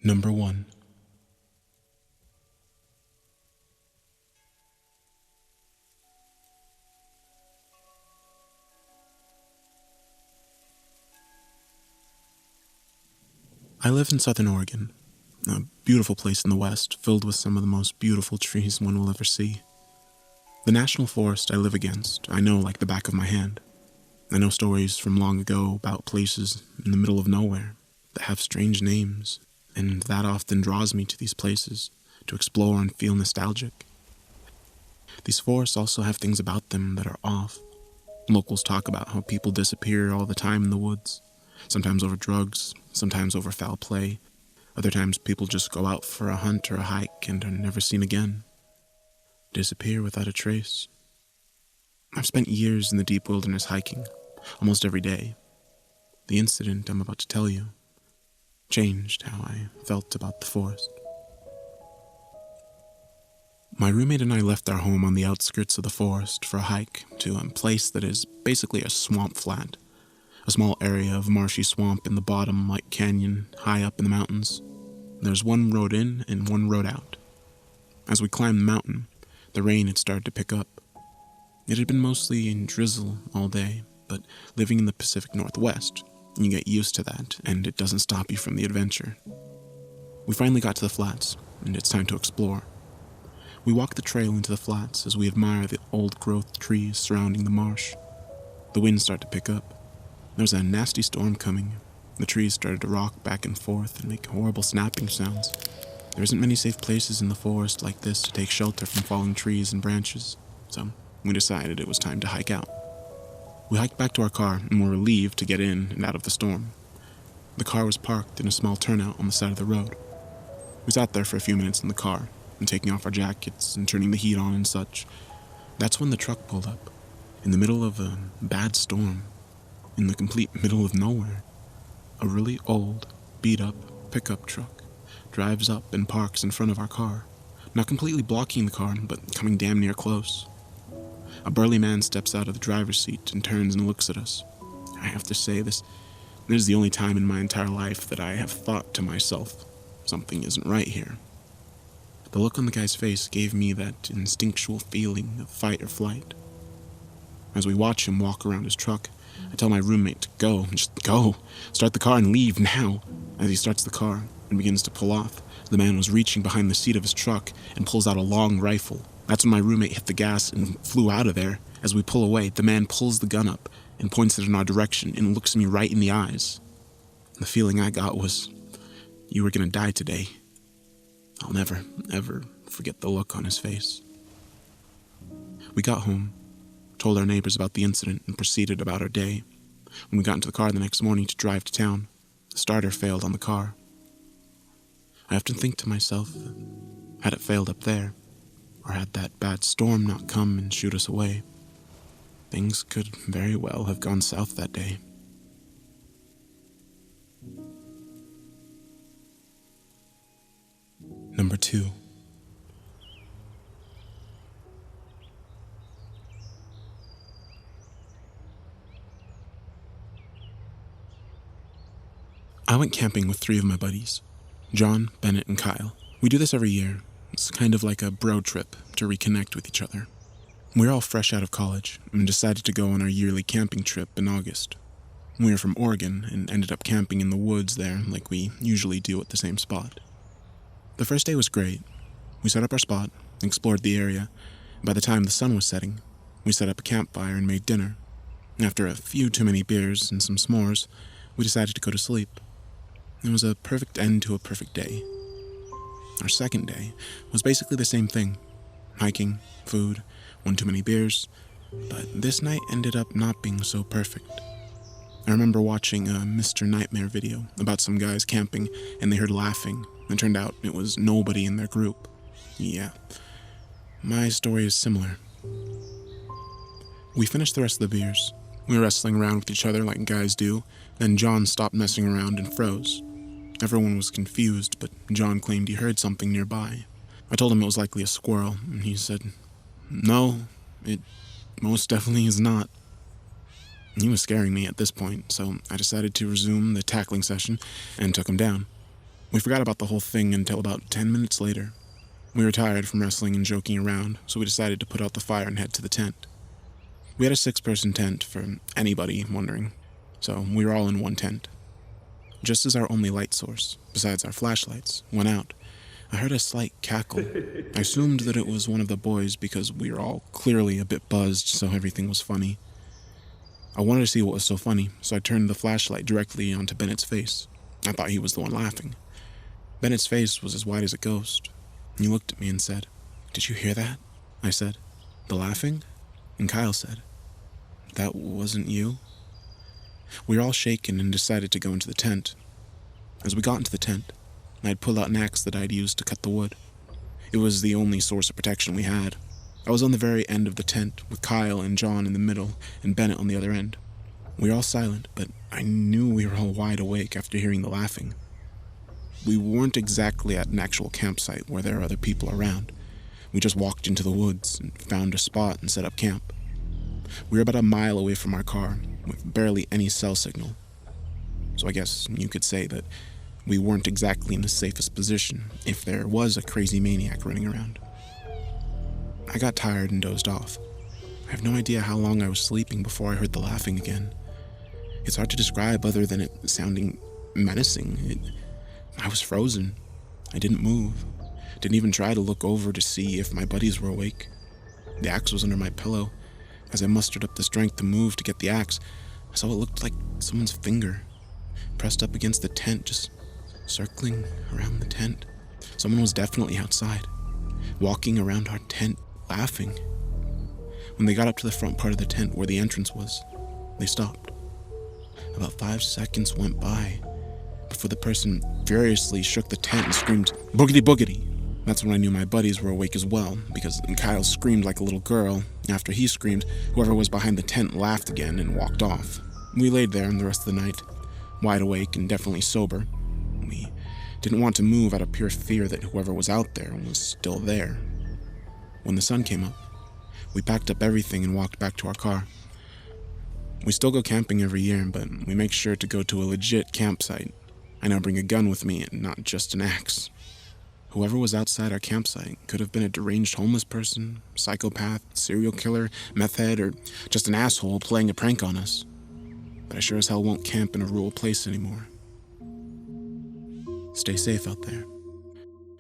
Number 1. I live in Southern Oregon, a beautiful place in the West, filled with some of the most beautiful trees one will ever see. The national forest I live against, I know like the back of my hand. I know stories from long ago about places in the middle of nowhere that have strange names, and that often draws me to these places to explore and feel nostalgic. These forests also have things about them that are off. Locals talk about how people disappear all the time in the woods, sometimes over drugs, sometimes over foul play. Other times people just go out for a hunt or a hike and are never seen again. Disappear without a trace. I've spent years in the deep wilderness hiking, almost every day. The incident I'm about to tell you changed how I felt about the forest. My roommate and I left our home on the outskirts of the forest for a hike to a place that is basically a swamp flat, a small area of marshy swamp in the bottom like canyon high up in the mountains. There's one road in and one road out. As we climbed the mountain, the rain had started to pick up. It had been mostly in drizzle all day, but living in the Pacific Northwest, you get used to that, and it doesn't stop you from the adventure. We finally got to the flats, and it's time to explore. We walk the trail into the flats as we admire the old-growth trees surrounding the marsh. The winds start to pick up. There's a nasty storm coming. The trees started to rock back and forth and make horrible snapping sounds. There isn't many safe places in the forest like this to take shelter from falling trees and branches, so we decided it was time to hike out. We hiked back to our car and were relieved to get in and out of the storm. The car was parked in a small turnout on the side of the road. We sat there for a few minutes in the car, and taking off our jackets and turning the heat on and such. That's when the truck pulled up, in the middle of a bad storm, in the complete middle of nowhere. A really old, beat-up pickup truck drives up and parks in front of our car, not completely blocking the car, but coming damn near close. A burly man steps out of the driver's seat and turns and looks at us. I have to say, this is the only time in my entire life that I have thought to myself, something isn't right here. The look on the guy's face gave me that instinctual feeling of fight or flight. As we watch him walk around his truck, I tell my roommate to go, just go, start the car and leave now. As he starts the car and begins to pull off, the man was reaching behind the seat of his truck and pulls out a long rifle. That's when my roommate hit the gas and flew out of there. As we pull away, the man pulls the gun up and points it in our direction and looks me right in the eyes. The feeling I got was, you were gonna die today. I'll never, ever forget the look on his face. We got home, told our neighbors about the incident, and proceeded about our day. When we got into the car the next morning to drive to town, the starter failed on the car. I often think to myself, had it failed up there, or had that bad storm not come and shoot us away, things could very well have gone south that day. Number 2. I went camping with 3 of my buddies, John, Bennett, and Kyle. We do this every year. It's kind of like a bro trip to reconnect with each other. We're all fresh out of college and decided to go on our yearly camping trip in August. We were from Oregon and ended up camping in the woods there like we usually do at the same spot. The first day was great. We set up our spot, explored the area. By the time the sun was setting, we set up a campfire and made dinner. After a few too many beers and some s'mores, we decided to go to sleep. It was a perfect end to a perfect day. Our second day was basically the same thing. Hiking, food, one too many beers, but this night ended up not being so perfect. I remember watching a Mr. Nightmare video about some guys camping and they heard laughing. It turned out it was nobody in their group. Yeah, my story is similar. We finished the rest of the beers. We were wrestling around with each other like guys do, then John stopped messing around and froze. Everyone was confused, but John claimed he heard something nearby. I told him it was likely a squirrel, and he said, "No, it most definitely is not." He was scaring me at this point, so I decided to resume the tackling session and took him down. We forgot about the whole thing until about 10 minutes later. We were tired from wrestling and joking around, so we decided to put out the fire and head to the tent. We had a 6-person tent, for anybody wondering, so we were all in one tent. Just as our only light source, besides our flashlights, went out, I heard a slight cackle. I assumed that it was one of the boys because we were all clearly a bit buzzed, so everything was funny. I wanted to see what was so funny, so I turned the flashlight directly onto Bennett's face. I thought he was the one laughing. Bennett's face was as white as a ghost. He looked at me and said, "Did you hear that?" I said, "The laughing?" And Kyle said, "That wasn't you?" We were all shaken and decided to go into the tent. As we got into the tent, I'd pulled out an axe that I'd used to cut the wood. It was the only source of protection we had. I was on the very end of the tent, with Kyle and John in the middle, and Bennett on the other end. We were all silent, but I knew we were all wide awake after hearing the laughing. We weren't exactly at an actual campsite where there are other people around. We just walked into the woods and found a spot and set up camp. We were about a mile away from our car, with barely any cell signal. So I guess you could say that we weren't exactly in the safest position if there was a crazy maniac running around. I got tired and dozed off. I have no idea how long I was sleeping before I heard the laughing again. It's hard to describe other than it sounding menacing. I was frozen. I didn't move. Didn't even try to look over to see if my buddies were awake. The axe was under my pillow. As I mustered up the strength to move to get the axe, I saw what looked like someone's finger pressed up against the tent, just circling around the tent. Someone was definitely outside, walking around our tent, laughing. When they got up to the front part of the tent where the entrance was, they stopped. About 5 seconds went by before the person furiously shook the tent and screamed, "Boogity boogity!" That's when I knew my buddies were awake as well, because Kyle screamed like a little girl. After he screamed, whoever was behind the tent laughed again and walked off. We laid there the rest of the night, wide awake and definitely sober. We didn't want to move out of pure fear that whoever was out there was still there. When the sun came up, we packed up everything and walked back to our car. We still go camping every year, but we make sure to go to a legit campsite. I now bring a gun with me and not just an axe. Whoever was outside our campsite could have been a deranged homeless person, psychopath, serial killer, meth head, or just an asshole playing a prank on us. But I sure as hell won't camp in a rural place anymore. Stay safe out there.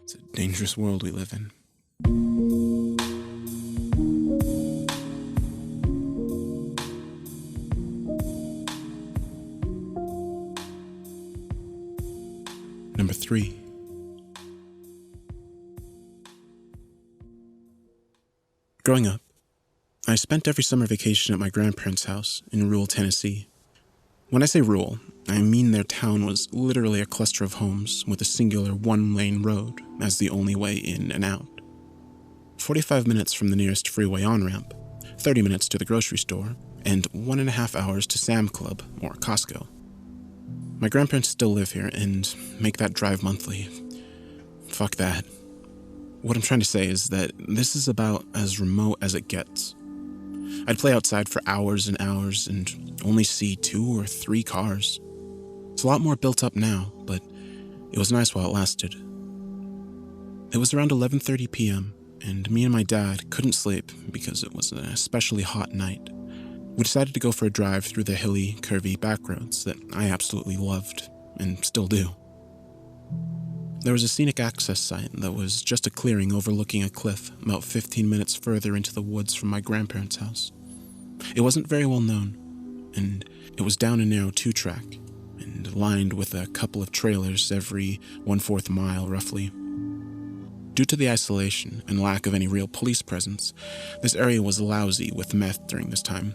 It's a dangerous world we live in. Number 3. Growing up, I spent every summer vacation at my grandparents' house in rural Tennessee. When I say rural, I mean their town was literally a cluster of homes with a singular one-lane road as the only way in and out. 45 minutes from the nearest freeway on-ramp, 30 minutes to the grocery store, and 1.5 hours to Sam Club or Costco. My grandparents still live here and make that drive monthly. Fuck that. What I'm trying to say is that this is about as remote as it gets. I'd play outside for hours and hours and only see 2 or 3 cars. It's a lot more built up now, but it was nice while it lasted. It was around 11:30 p.m., and me and my dad couldn't sleep because it was an especially hot night. We decided to go for a drive through the hilly, curvy back roads that I absolutely loved, and still do. There was a scenic access site that was just a clearing overlooking a cliff about 15 minutes further into the woods from my grandparents' house. It wasn't very well known, and it was down a narrow 2-track, and lined with a couple of trailers every 1/4 mile roughly. Due to the isolation and lack of any real police presence, this area was lousy with meth during this time,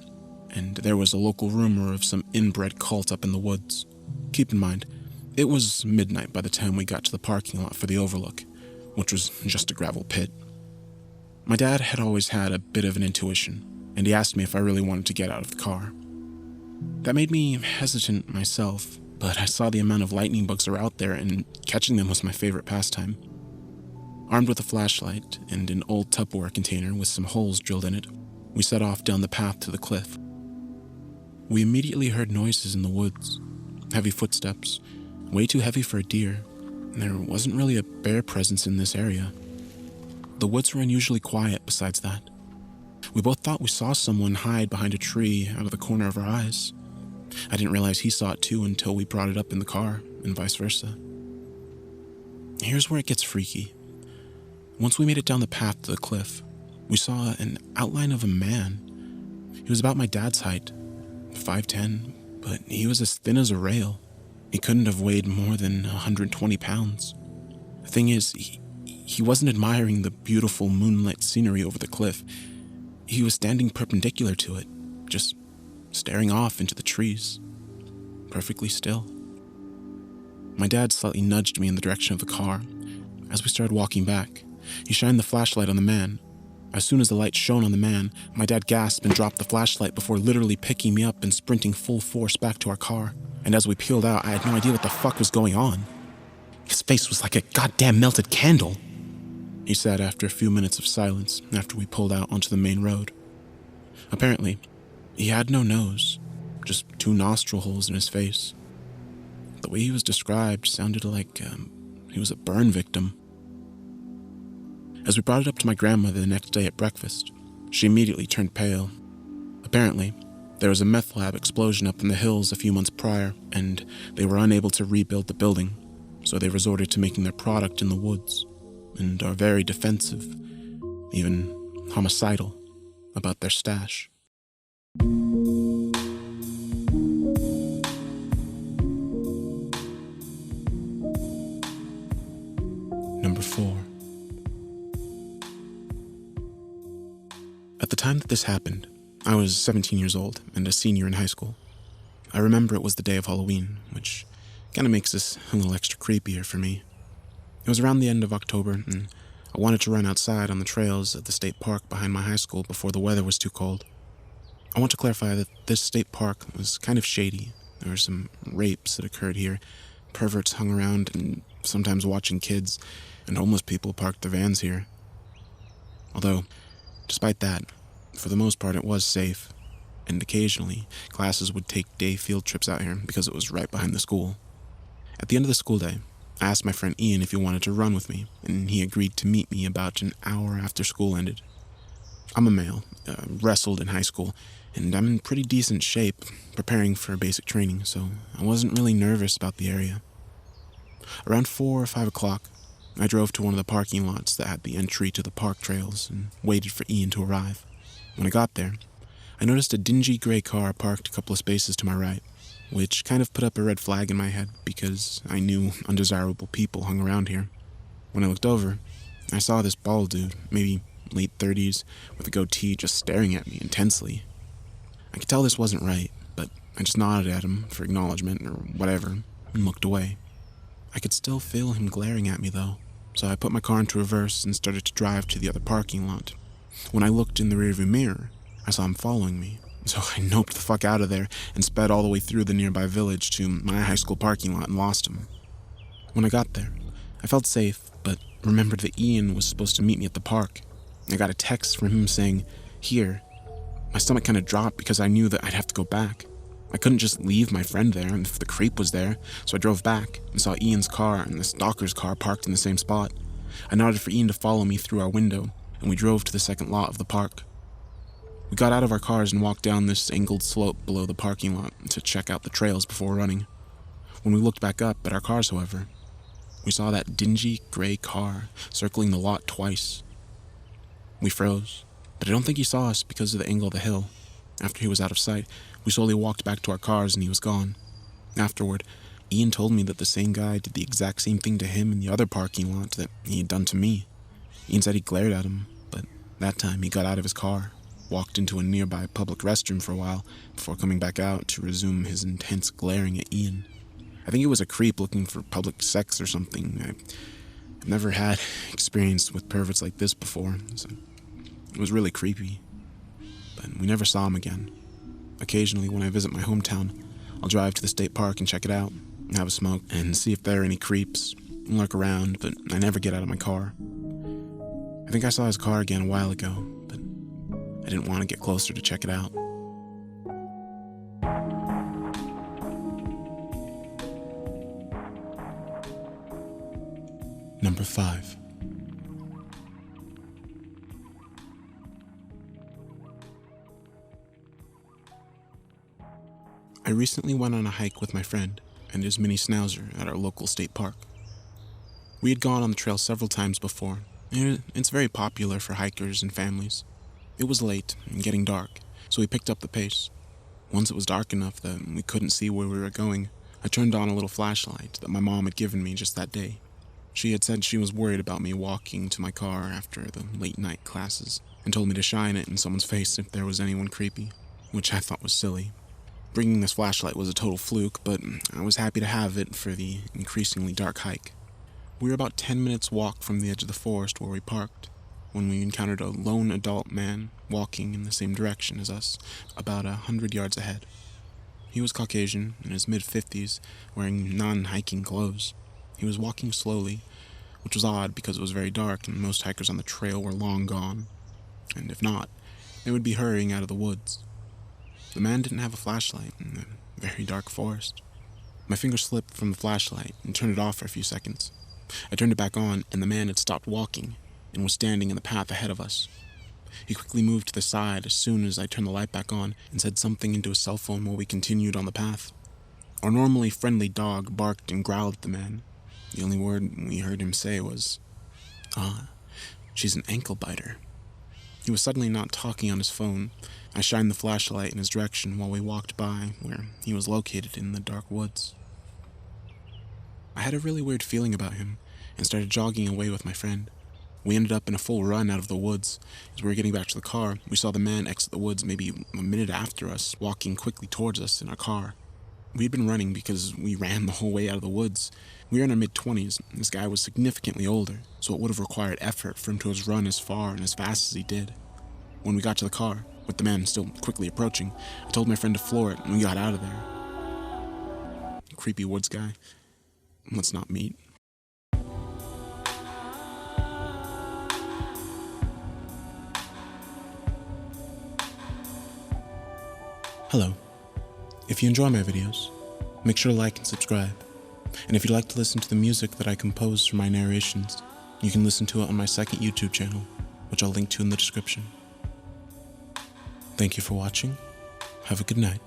and there was a local rumor of some inbred cult up in the woods. Keep in mind, it was midnight by the time we got to the parking lot for the overlook, which was just a gravel pit. My dad had always had a bit of an intuition, and he asked me if I really wanted to get out of the car. That made me hesitant myself, but I saw the amount of lightning bugs are out there, and catching them was my favorite pastime. Armed with a flashlight and an old Tupperware container with some holes drilled in it, we set off down the path to the cliff. We immediately heard noises in the woods, heavy footsteps, way too heavy for a deer, there wasn't really a bear presence in this area. The woods were unusually quiet besides that. We both thought we saw someone hide behind a tree out of the corner of our eyes. I didn't realize he saw it too until we brought it up in the car, and vice versa. Here's where it gets freaky. Once we made it down the path to the cliff, we saw an outline of a man. He was about my dad's height, 5'10", but he was as thin as a rail. He couldn't have weighed more than 120 pounds. The thing is, he wasn't admiring the beautiful moonlit scenery over the cliff. He was standing perpendicular to it, just staring off into the trees, perfectly still. My dad slightly nudged me in the direction of the car. As we started walking back, he shined the flashlight on the man. As soon as the light shone on the man, my dad gasped and dropped the flashlight before literally picking me up and sprinting full force back to our car. And as we peeled out, I had no idea what the fuck was going on. His face was like a goddamn melted candle, he said after a few minutes of silence after we pulled out onto the main road. Apparently, he had no nose, just 2 nostril holes in his face. The way he was described sounded like he was a burn victim. As we brought it up to my grandmother the next day at breakfast, she immediately turned pale. Apparently, there was a meth lab explosion up in the hills a few months prior, and they were unable to rebuild the building, so they resorted to making their product in the woods, and are very defensive, even homicidal, about their stash. Number 4. At the time that this happened, I was 17 years old and a senior in high school. I remember it was the day of Halloween, which kind of makes this a little extra creepier for me. It was around the end of October, and I wanted to run outside on the trails at the state park behind my high school before the weather was too cold. I want to clarify that this state park was kind of shady. There were some rapes that occurred here, perverts hung around and sometimes watching kids, and homeless people parked their vans here. Although, despite that, for the most part it was safe, and occasionally classes would take day field trips out here because it was right behind the school. At the end of the school day, I asked my friend Ian if he wanted to run with me, and he agreed to meet me about an hour after school ended. I'm a male, wrestled in high school, and I'm in pretty decent shape, preparing for basic training, so I wasn't really nervous about the area. Around 4 or 5 o'clock, I drove to one of the parking lots that had the entry to the park trails and waited for Ian to arrive. When I got there, I noticed a dingy gray car parked a couple of spaces to my right, which kind of put up a red flag in my head because I knew undesirable people hung around here. When I looked over, I saw this bald dude, maybe late 30s, with a goatee just staring at me intensely. I could tell this wasn't right, but I just nodded at him for acknowledgement or whatever and looked away. I could still feel him glaring at me though, so I put my car into reverse and started to drive to the other parking lot. When I looked in the rearview mirror, I saw him following me, so I noped the fuck out of there and sped all the way through the nearby village to my high school parking lot and lost him. When I got there, I felt safe, but remembered that Ian was supposed to meet me at the park. I got a text from him saying, "Here." My stomach kind of dropped because I knew that I'd have to go back. I couldn't just leave my friend there if the creep was there, so I drove back and saw Ian's car and the stalker's car parked in the same spot. I nodded for Ian to follow me through our window, and we drove to the second lot of the park. We got out of our cars and walked down this angled slope below the parking lot to check out the trails before running. When we looked back up at our cars, however, we saw that dingy gray car circling the lot twice. We froze, but I don't think he saw us because of the angle of the hill. After he was out of sight, we slowly walked back to our cars and he was gone. Afterward, Ian told me that the same guy did the exact same thing to him in the other parking lot that he had done to me. Ian said he glared at him, but that time he got out of his car, walked into a nearby public restroom for a while before coming back out to resume his intense glaring at Ian. I think he was a creep looking for public sex or something. I've never had experience with perverts like this before, so it was really creepy. But we never saw him again. Occasionally, when I visit my hometown, I'll drive to the state park and check it out, have a smoke, and see if there are any creeps, and lurk around, but I never get out of my car. I think I saw his car again a while ago, but I didn't want to get closer to check it out. Number 5. I recently went on a hike with my friend and his mini schnauzer at our local state park. We had gone on the trail several times before, and it's very popular for hikers and families. It was late and getting dark, so we picked up the pace. Once it was dark enough that we couldn't see where we were going, I turned on a little flashlight that my mom had given me just that day. She had said she was worried about me walking to my car after the late night classes, and told me to shine it in someone's face if there was anyone creepy, which I thought was silly. Bringing this flashlight was a total fluke, but I was happy to have it for the increasingly dark hike. We were about 10 minutes walk from the edge of the forest where we parked, when we encountered a lone adult man walking in the same direction as us, about 100 yards ahead. He was Caucasian, in his mid-50s, wearing non-hiking clothes. He was walking slowly, which was odd because it was very dark and most hikers on the trail were long gone, and if not, they would be hurrying out of the woods. The man didn't have a flashlight in the very dark forest. My finger slipped from the flashlight and turned it off for a few seconds. I turned it back on, and the man had stopped walking and was standing in the path ahead of us. He quickly moved to the side as soon as I turned the light back on and said something into his cell phone while we continued on the path. Our normally friendly dog barked and growled at the man. The only word we heard him say was, she's an ankle biter. He was suddenly not talking on his phone. I shined the flashlight in his direction while we walked by where he was located in the dark woods. I had a really weird feeling about him and started jogging away with my friend. We ended up in a full run out of the woods. As we were getting back to the car, we saw the man exit the woods maybe a minute after us, walking quickly towards us in our car. We'd been running because we ran the whole way out of the woods. We were in our mid-20s, and this guy was significantly older, so it would have required effort for him to have run as far and as fast as he did. When we got to the car, with the man still quickly approaching, I told my friend to floor it, and we got out of there. Creepy woods guy. Let's not meet. Hello. If you enjoy my videos, make sure to like and subscribe. And if you'd like to listen to the music that I compose for my narrations, you can listen to it on my second YouTube channel, which I'll link to in the description. Thank you for watching. Have a good night.